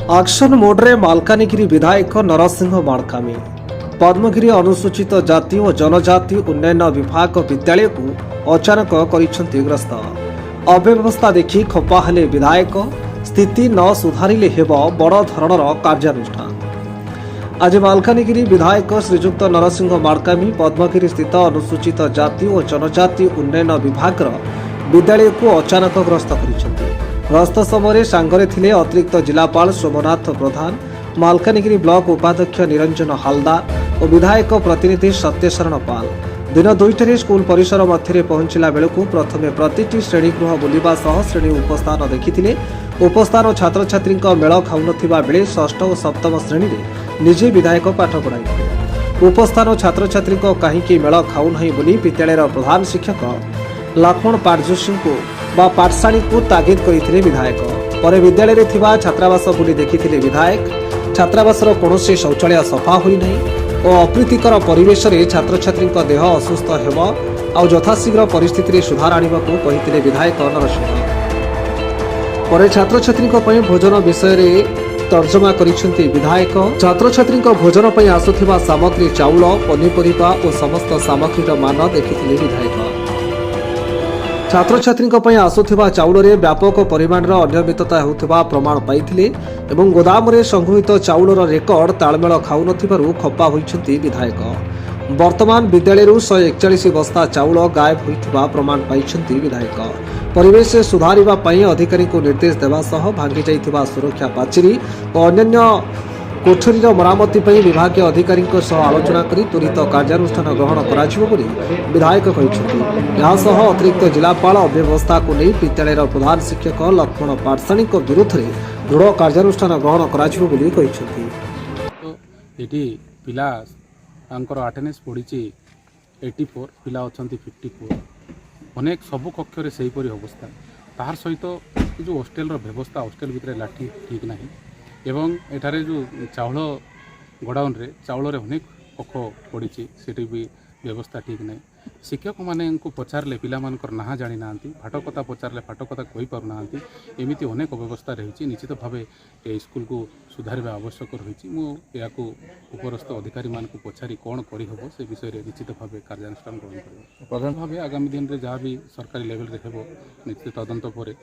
Auction मोड्रे Malkangiri विधायक नरसिंह माड़कामी पद्मगिरी अनुसूचित जाति और जनजाति उन्नयन विभाग विद्यालय को अचानक ग्रस्त अव्यवस्था देखि खपा हेले विधायक स्थिति न सुधारिले हेब बड़ धरणर कार्यानुष्ठान। आज मालकानगिरी विधायक श्रीजुक्त नरसिंह माड़कामी पद्मगिरी स्थित अनुसूचित जाति और जनजाति उन्नयन विभाग विद्यालय को अचानक ग्रस्त कर गस्त समय सांगरे थिले अतिरिक्त जिलापाल सोमनाथ प्रधान, मालकानगिरी ब्लॉक उपाध्यक्ष निरंजन हालदार और विधायक प्रतिनिधि सत्यशरण पाल। दिन 2टारे स्कूल परिसर मध्य पहुंचला बेलू प्रथमे प्रतिटी श्रेणीगृह बुलिबा सह श्रेणी उपस्थान देखिथिले। उपस्थान छात्र छात्री मेल खाउनथिबा बेले षष्ठ और सप्तम श्रेणी में निजे विधायक पाठ पढ़ाई। उपस्थान छात्र छात्री कहीं मेल खाऊना बोली विद्यालय प्रधान शिक्षक लक्ष्मण पाटजोशी को पाठशाणी को तागिद करते विधायक। पर विद्यालय में थिबा छात्रावास बुली देखिथिले विधायक। छात्रावासर कौनसी शौचालय सफा होईना और अप्रीतिकर परिवेश में छात्र छात्री देह असुस्थ हेब और यथाशीघ्र परिस्थिति सुधार आने को कही विधायक नरसिंह। पर छात्र छात्री भोजन विषय तर्जमा करिसेंती विधायक। छात्र छात्री भोजन पर आसुथिबा सामग्री चाउल पनीपरिबा और समस्त सामग्रीर मान देखिथिले विधायक। छात्र छात्री आसुथिबा चाउल व्यापक परिमाण अनियमितता होउथिबा प्रमाण पाइथिले एवं गोदाम रे संग्रहित चाउलर रेकर्ड तालमेल खाउनथिबारु खप्पा होइछन्ती विधायक। वर्तमान विद्यालय 141 बस्ता चाउल गायब होइथिबा प्रमाण पाइछन्ती विधायक। परिवेश सुधारिबा पई अधिकारी को निर्देश देवा सह भांगी जाइथिबा सुरक्षा पाचेरी और अन्य कोठरीर मरामती पर विभाग अधिकारी आलोचना कर त्वरित कार्यानुष्ठान ग्रहण कर विधायक कहते। अतिरिक्त जिलापाल अव्यवस्था को नहीं विद्यालय प्रधान शिक्षक लक्ष्मण पाठशाणी विरोध में दृढ़ कार्यानुष्ठान ग्रहण कर अटेंडेंस पड़ी 84 पिला अच्छा 54 अनेक सबु कक्ष से अवस्था तार सहित जो हॉस्टेल व्यवस्था हॉस्टेल भितर लाठी ठीक ना एवं एठारे जो चाउल गोडाउन रे चाउल रे अनेक पख पड़ी सेठी भी व्यवस्था ठीक ना। शिक्षक माने पचारे पिला ना जानी ना फाट कथा पचारे फाट कथा कही पार ना एमती अनेक अव्यवस्था रही निश्चित भाव ए स्कूल को सुधार आवश्यक रही। मुझे उपरस्थ अधिकारी मान पचारि कौन करहब से विषय में निश्चित भाव कार्यानुष्ठान ग्रहण कर प्रधान भाव आगामी दिन में जहाँ भी सरकारी लेवल रे हेब निश्चित तदंत पर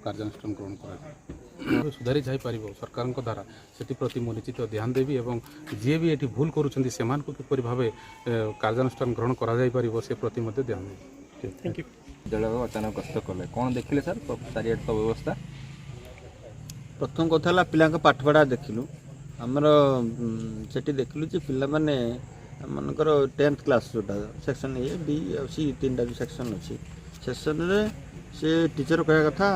कार्यानुष्ठान ग्रहण कर सुधारी जापर सरकार द्वारा से प्रति मुझे निश्चित ध्यान देवी और जी भी ये भूल करुँच किपर भाव कार्यानुष्ठान ग्रहण कर से प्रति ध्यान देवी। Thank you. विद्यालय अचानक गस्त कले कौन देखिले सर चारिआड तो व्यवस्था प्रथम कथा पिला पाठपढ़ा देखिलु आमर से देखिलु पिला माने मनकर 10th क्लास जोटा सेक्शन ए बी और सी 3टा जो सेक्शन अच्छी सेक्शन रे से टीचर कह कथा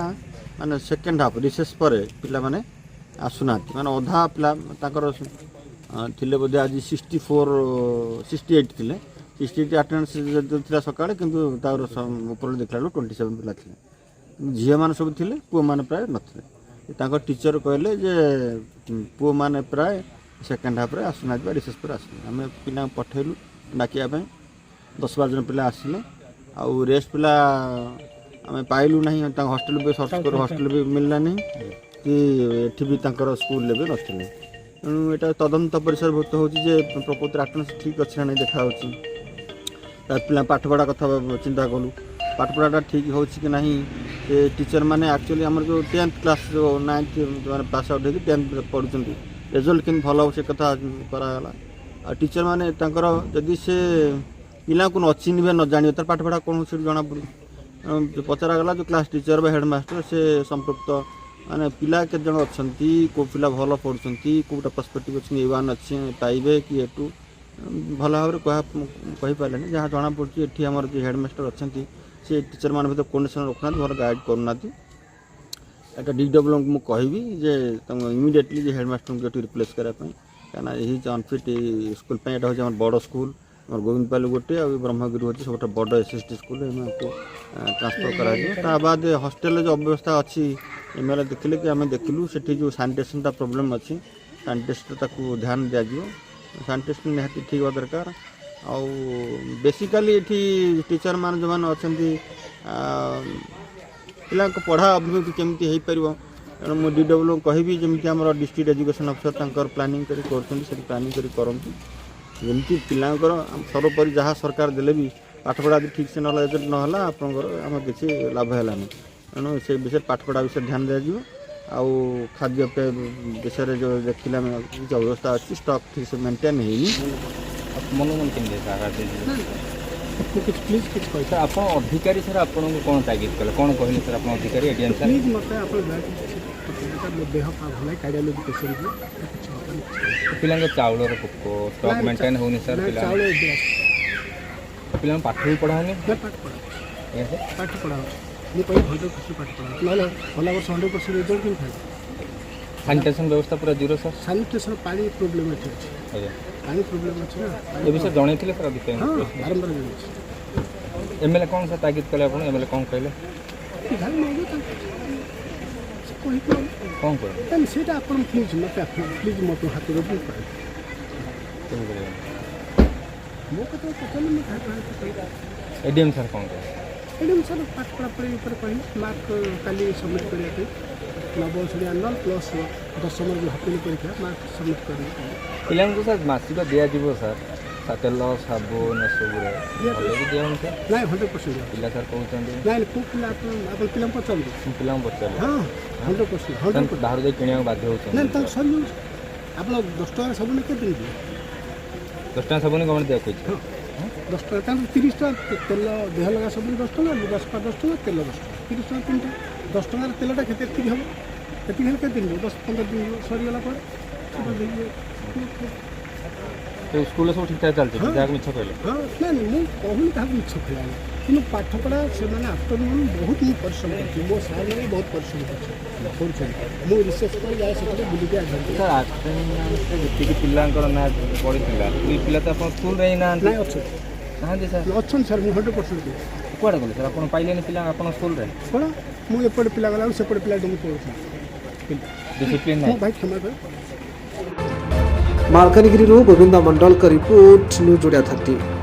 माने सेकेंड हाफ रिसेस पर पिला माने आसुना माने अधा पिला ताकर थिले बोधे आज 68 थिले 68 अटेंडेंस थिला सकाळे किंतु तार ऊपर देखला 27 पिला थिले झिया मान सब थिले पुओ मान प्राय नथिले ताकर टीचर कहले जे पुओ मान प्राय सेकेंड हाफ रे आसुना रिसेस पर आसले आमे पिला पठेलु डाकिया 10-12 जन पिला आसिले आ रेस्ट पिला आम पाइलु ना हॉस्टेल भी सर्च कर हॉस्टेल भी मिलला नहीं कि एठी भी तांकर स्कूल भी नथिले तेणु यहाँ तदंत परिसरभूत हो प्रकृति अटेंडेंस ठीक अच्छे ना नहीं देखा पिला पाठपढ़ा कथा चिंता कलु पाठपढ़ाटा ठीक हो कि ना टीचर मैंने एक्चुअली आम जो 10th क्लास जो 9th मैंने पास आउट होगी 10th पढ़ुं रिजल्ट कि भल से कथा कराला टीचर मैंने जदि से पिला को न चिन्हे न जान तार पाठपढ़ा कौन से जना पड़े पचरा गला जो क्लास टीचर बा हेडमास्टर से संपृक्त माने पिला के जन अच्छा को पिला भल पढ़ुं कौटा पर्सपेक्टिव अच्छे A1 अच्छे पाइबे कि ए2 भल भाव कही पारे जहाँ जना पड़ी ये आम जो हेडमास्टर अच्छा से टीचर मान भर कंडीशन रखुना भल गाइड करना एटा DW को कहबी जे इमिडिएटली जे हेडमास्टर को रिप्लेस करने कहीं यही अनफिट स्कूल यहाँ हूँ बड़ स्कूल गोविंदपाली गोटे आ ब्रह्मगिरी हूँ सब बड़ SST स्कूल को ट्रांसफर करा बाद हॉस्टेल जो अव्यवस्था अच्छी एमएलए देखिले कि आम देखिलु से जो सैनिटेशन प्रोब्लेम अच्छी सैनिटेशन ध्यान दिज्व सैनिटेशन निहाती ठीक हवा दरकार आउ बेसिकाली ये टीचर मान जो मैंने अच्छा पिला पढ़ा अभिमुखी केमती हो पार ତେଣୁ ମୁଁ DW କହିବି ଯେମିତି ଆମର ଡିଷ୍ଟ୍ରିକ୍ଟ ଏଜୁକେସନ୍ ଅଫିସର ତାଙ୍କର ପ୍ଲାନିଂ କରି କରୁଛନ୍ତି ସେଠି ପ୍ଲାନିଂ କରି କରନ୍ତୁ ଯେମିତି ପିଲାଙ୍କର ସର୍ବୋପରି ଯାହା ସରକାର ଦେଲେ ବି ପାଠପଢ଼ା ଯଦି ଠିକ୍ ସେ ନହେଲା ଆପଣଙ୍କର ଆମର କିଛି ଲାଭ ହେଲାନି ତେଣୁ ସେ ବିଷୟରେ ପାଠପଢ଼ା ବିଷୟରେ ଧ୍ୟାନ ଦିଆଯିବ ଆଉ ଖାଦ୍ୟପେୟ ବିଷୟରେ ଯେଉଁ ଦେଖିଲେ ଆମେ କିଛି ଅବସ୍ଥା ଅଛି ଷ୍ଟକ୍ ଠିକ୍ ସେ ମେଣ୍ଟେନ୍ ହେଇନି ମନୋମନ କେମିତି ସାର୍ କିଛି ପ୍ଲିଜ୍ କିଛି କହିବେ ସାର୍ ଆପଣ ଅଧିକାରୀ ସାର୍ ଆପଣଙ୍କୁ କ'ଣ ତାଗିଦ କଲେ କ'ଣ କହିଲେ ସାର୍ ଆପଣ ଅଧିକାରୀ ଏଡିଏମ୍ ସାର୍ ପ୍ଲିଜ୍ ମୋତେ ଆପଣ ଦୟାକରି ମୋ ଦେହ ଭଲ ନାହିଁ କାର୍ଡ଼ିଓଲୋଜି ପେସେଣ୍ଟ କିଛି ହେବନି ପିଲାଙ୍କ ଚାଉଳର ପୋକ ଷ୍ଟକ୍ ମେଣ୍ଟେନ୍ ହେଉନି ସାର୍ ପିଲା ଚାଉଳ ଏବେ ଆସୁଛି ପିଲାଙ୍କୁ ପାଠ ବି ପଢ଼ା ହେଉନି ନା ପାଠ ପଢ଼ା ଆଜ୍ଞା ସାର୍ ପାଠ ପଢ଼ା ହେଉଛି ମୁଁ କହିବି 100% ପାଠ ପଢ଼ା ନହେଲେ ଗଲା ବର୍ଷ 100% ରେଜଲ୍ଟ କେମିତି ଖାଇବି ସାନିଟେସନ୍ ବ୍ୟବସ୍ଥା ପୁରା ଜିରୋ ସାର୍ ସାନିଟେସନ୍ ପାଣି ପ୍ରୋବ୍ଲେମ୍ ଏଠି ଅଛି ଆଜ୍ଞା ପାଣି ପ୍ରୋବ୍ଲେମ୍ ଅଛି ନା ଏ ବିଷୟରେ ଜଣେଇଥିଲେ ସାର୍ ଅଧିକାରୀ ହଁ ବାରମ୍ବାର ଜଣାଉଛି MLA କ'ଣ ସାର୍ ତାଗିଦ କଲେ ଆପଣ MLA କ'ଣ କହିଲେ ଯାହା ନେଇକି ସେ କହିକି କ'ଣ କହିଲେ ତାହେଲେ ସେଇଟା ଆପଣ ପ୍ଲିଜ୍ ମୋତେ ପ୍ଲିଜ୍ ମୋତେ ହାତରେ ବି କହିବେ କେମିତି କହିଲେ ମୋ କଥା ପଚାରିଲେ ମୁଁ କହିବି ଏଡିଏମ୍ ସାର୍ କ'ଣ କହିଲେ ଏଇଟା ମୁଁ ସାର୍ ପାଠ ପଢ଼ାପଢ଼ି ଉପରେ କହିବି ମାର୍କ କାଲି ସବମିଟ୍ କରିବା ପାଇଁ ନବମ ଶ୍ରେଣୀ ଆନୁଆଲ୍ ପ୍ଲସ୍ ଦଶମର ଯେଉଁ ହାପିଲି ପରୀକ୍ଷା ମାର୍କ ସବମିଟ୍ କରିବି ପିଲାଙ୍କୁ ସାର୍ ମାସିକ ଦିଆଯିବ ସାର୍ ତେଲ ସାବୁନ ଏସବୁରେ ଭଲ ବି ଦିଆହେଉନି ସାର୍ ନାଇଁ 100% ପିଲା ସାର୍ କହୁଛନ୍ତି ନାଇଁ କେଉଁ ପିଲା ଆପଣ ପିଲାଙ୍କୁ ପଚାରନ୍ତୁ ମୁଁ ପିଲାଙ୍କୁ ପଚାରିଲି ହଁ 100% ସାର୍ ବାହାରୁ ଯାଇ କିଣିବାକୁ ବାଧ୍ୟ ହେଉଛନ୍ତି ନାଇଁ ତାଙ୍କୁ ସରିଯାଉଛି ଆପଣ 10 ଟଙ୍କାର ସବୁ କେତେ ଦିନ 10 ଟଙ୍କା ସାବୁନ ଗଭର୍ଣ୍ଣମେଣ୍ଟ ଦେବାକୁ କହିଛି 10 ଟଙ୍କା ତାଙ୍କୁ 30 ଟଙ୍କା ତେଲ ଦେହ ଲଗା ସବୁ 10 ଟଙ୍କା ଲୁଗା ସଫା 10 ଟଙ୍କା ତେଲ 10 ଟଙ୍କା 30 ଟଙ୍କା ତିନିଟା 10 ଟଙ୍କାର ତେଲଟା କେତେ ଏତିକି ହେବ ଏତିକି ହେଲେ କେତେ ଦିନ 10-15 ଦିନ ସରିଗଲା ପରେ ତ ସ୍କୁଲରେ ସବୁ ଠିକ୍ଠାକ୍ ଚାଲିଛି ଯାହାକୁ ମିଛ କହିଲେ ହଁ ନାଇଁ ମୁଁ କହୁନି କାହାକୁ ମିଛ କହିଲା କିନ୍ତୁ ପାଠପଢ଼ା ସେମାନେ ଆଫ୍ଟରନୁନ୍ ବହୁତ ମୁଁ ପରିଶ୍ରମ କରୁଛି ମୋ ସାର୍ମାନେ ବହୁତ ପରିଶ୍ରମ କରୁଛନ୍ତି ମୁଁ ରିସର୍ଚ୍ଚ କରି ଯାଏ ସେଠାରେ ବୁଲିକି ଆସନ୍ତି ସାର୍ ଆଟେଣ୍ଡାନ୍ସରେ ଯେତିକି ପିଲାଙ୍କର ନାଁ ପଡ଼ିଥିଲା ଦୁଇ ପିଲା ତ ଆପଣ ସ୍କୁଲରେ ହିଁ ନାହାନ୍ତି ନାଇଁ ଅଛନ୍ତି ନାହାନ୍ତି ସାର୍ ଅଛନ୍ତି ସାର୍ ମୁଁ 100% କୁଆଡ଼େ ଗଲେ ସାର୍ ଆପଣ ପାଇଲେନି ପିଲା ଆପଣ ସ୍କୁଲରେ କ'ଣ ମୁଁ ଏପଟେ ପିଲା ଗଲାବେଳକୁ ସେପଟେ ପିଲା ମୁଁ ପଢ଼ୁଥିଲି ଡିସିପ୍ଲିନ୍ ମୁଁ ନାହିଁ ଭାଇ କ୍ଷମା କରେ ମାଲକାନଗିରିରୁ ଗୋବିନ୍ଦ ମଣ୍ଡଳଙ୍କ ରିପୋର୍ଟ ନ୍ୟୁଜ୍ ଓଡ଼ିଆ 30।